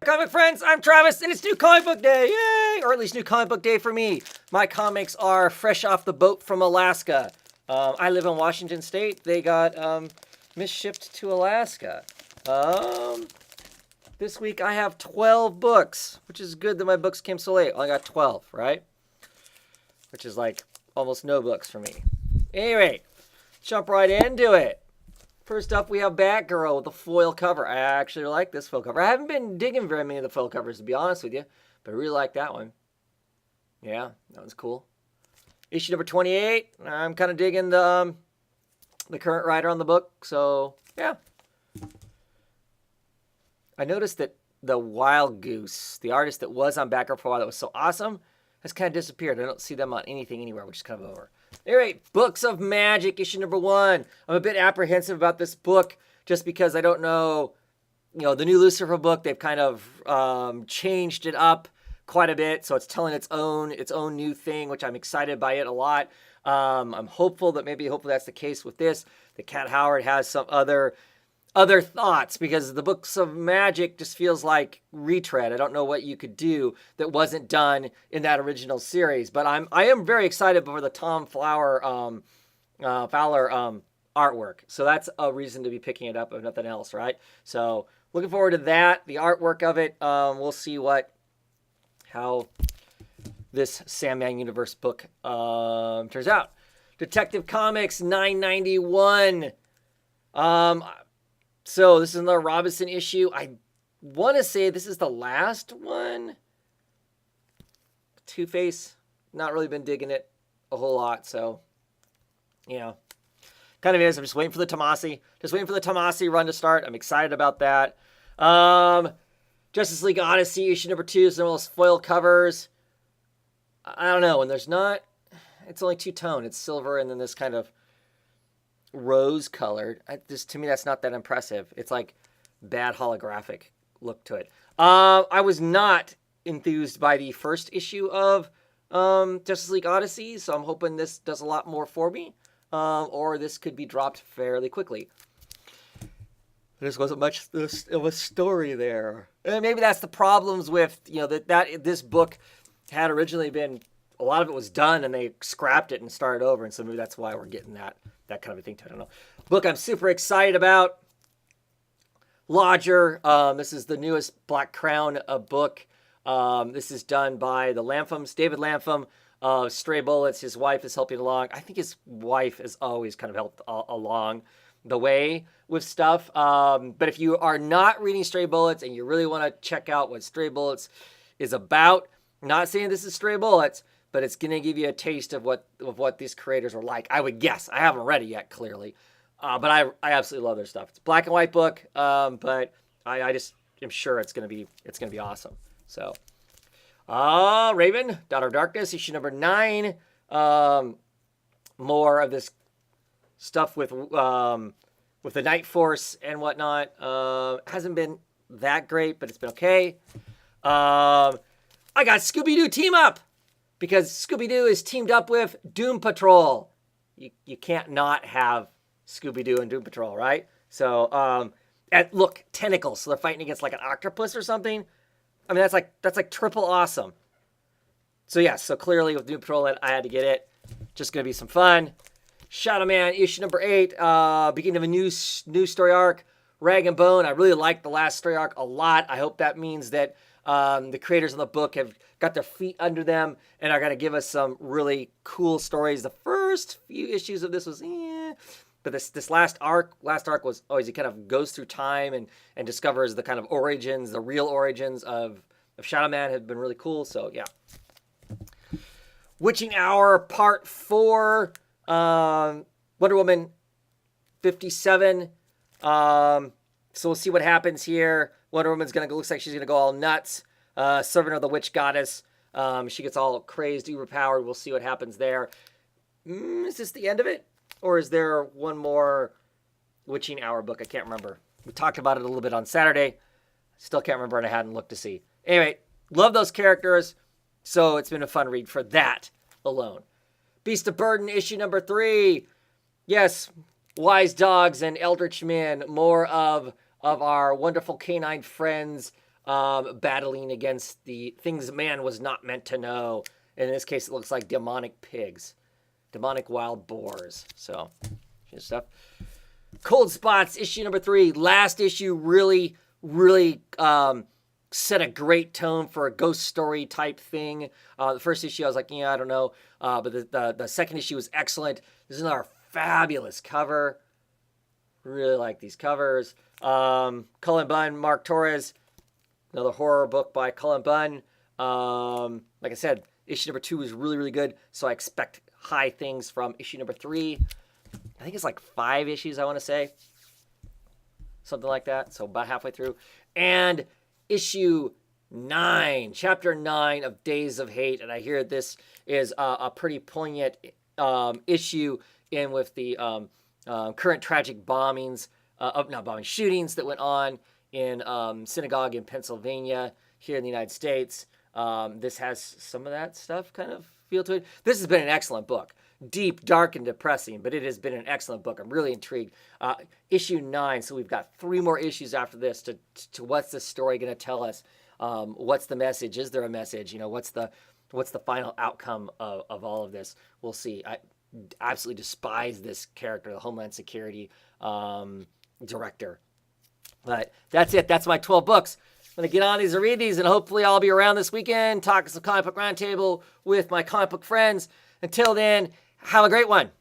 comic friends, I'm Travis, and it's New Comic Book Day, yay! Or at least New Comic Book Day for me. My comics are fresh off the boat from Alaska. I live in Washington State. They got misshipped to Alaska. This week I have 12 books, which is good that my books came so late. I only got 12, right? Which is like almost no books for me. Anyway, jump right into it. First up, we have Batgirl with the foil cover. I actually like this foil cover. I haven't been digging very many of the foil covers, to be honest with you, but I really like that one. Yeah, that one's cool. Issue number 28. I'm kind of digging the current writer on the book, so yeah. I noticed that the Wild Goose, the artist that was on Batgirl for a while that was so awesome, has kind of disappeared. I don't see them on anything anywhere, which is kind of over. All right, Books of Magic, issue number 1. I'm a bit apprehensive about this book just because I don't know, the new Lucifer book, they've kind of changed it up quite a bit, so it's telling its own new thing, which I'm excited by it a lot. I'm hopeful that hopefully that's the case with this, that Cat Howard has some other thoughts, because the Books of Magic just feels like retread. I don't know what you could do that wasn't done in that original series, but I am very excited for the Tom Fowler artwork. So that's a reason to be picking it up, if nothing else, right? So looking forward to that. The artwork of it. We'll see how this Sandman Universe book turns out. Detective Comics 991. So this is another Robinson issue. I want to say this is the last one. Two-Face, not really been digging it a whole lot, so kind of is. I'm just waiting for the Tomasi run to start. I'm excited about that. Justice League Odyssey issue number 2 is one of those foil covers. I don't know, and it's only two-tone. It's silver and then this kind of rose-colored. To me, that's not that impressive. It's like bad holographic look to it. I was not enthused by the first issue of Justice League Odyssey, so I'm hoping this does a lot more for me, or this could be dropped fairly quickly. There wasn't much of a story there. And maybe that's the problems with, that this book had originally been, a lot of it was done and they scrapped it and started over, and so maybe that's why we're getting that kind of a thing. I don't know. Book I'm super excited about. Lodger. This is the newest Black Crown book. This is done by the Lamphams, David Lampham. Stray Bullets. His wife is helping along. I think his wife has always kind of helped along the way with stuff. But if you are not reading Stray Bullets and you really want to check out what Stray Bullets is about, I'm not saying this is Stray Bullets, but it's going to give you a taste of what these creators are like. I would guess. I haven't read it yet, clearly. But I absolutely love their stuff. It's a black and white book, but I just am sure it's going to be awesome. So, Raven, Daughter of Darkness, issue number 9. More of this stuff with the Night Force and whatnot. Hasn't been that great, but it's been okay. I got Scooby-Doo Team Up, because Scooby-Doo is teamed up with Doom Patrol. You can't not have Scooby-Doo and Doom Patrol, right? So, look, tentacles. So they're fighting against like an octopus or something. I mean, that's like triple awesome. So yeah, so clearly with Doom Patrol, I had to get it. Just gonna be some fun. Shadow Man issue number 8, beginning of a new story arc. Rag and Bone. I really liked the last story arc a lot. I hope that means that the creators of the book have got their feet under them and are going to give us some really cool stories. The first few issues of this was, but this last arc was always, he kind of goes through time and discovers the kind of origins, the real origins of Shadow Man have been really cool. So yeah. Witching Hour Part 4, Wonder Woman 57. So we'll see what happens here. Wonder Woman's looks like she's gonna go all nuts. Servant of the Witch Goddess. She gets all crazed, overpowered. We'll see what happens there. Is this the end of it? Or is there one more Witching Hour book? I can't remember. We talked about it a little bit on Saturday. Still can't remember, and I hadn't looked to see. Anyway, love those characters. So it's been a fun read for that alone. Beast of Burden, issue number 3. Yes, Wise Dogs and Eldritch Men. More of our wonderful canine friends battling against the things man was not meant to know. In this case, it looks like demonic pigs, demonic wild boars. So, good stuff. Cold Spots, issue number 3. Last issue really set a great tone for a ghost story type thing. The first issue, I was like, I don't know. But the second issue was excellent. This is another fabulous cover. Really like these covers. Cullen Bunn, Mark Torres. Another horror book by Cullen Bunn. Like I said, issue number 2 is really good. So I expect high things from issue number 3. I think it's like 5 issues, I want to say. Something like that. So about halfway through. And issue 9, chapter 9 of Days of Hate. And I hear this is a pretty poignant issue in with the current tragic shootings that went on in synagogue in Pennsylvania here in the United States. This has some of that stuff kind of feel to it. This has been an excellent book. Deep, dark, and depressing, but it has been an excellent book. I'm really intrigued. Issue 9, so we've got 3 more issues after this to what's the story going to tell us? What's the message? Is there a message? What's the final outcome of all of this? We'll see. I absolutely despise this character, the Homeland Security director. But that's it. That's my 12 books. I'm going to get on these and read these, and hopefully I'll be around this weekend talking some comic book roundtable with my comic book friends. Until then, have a great one.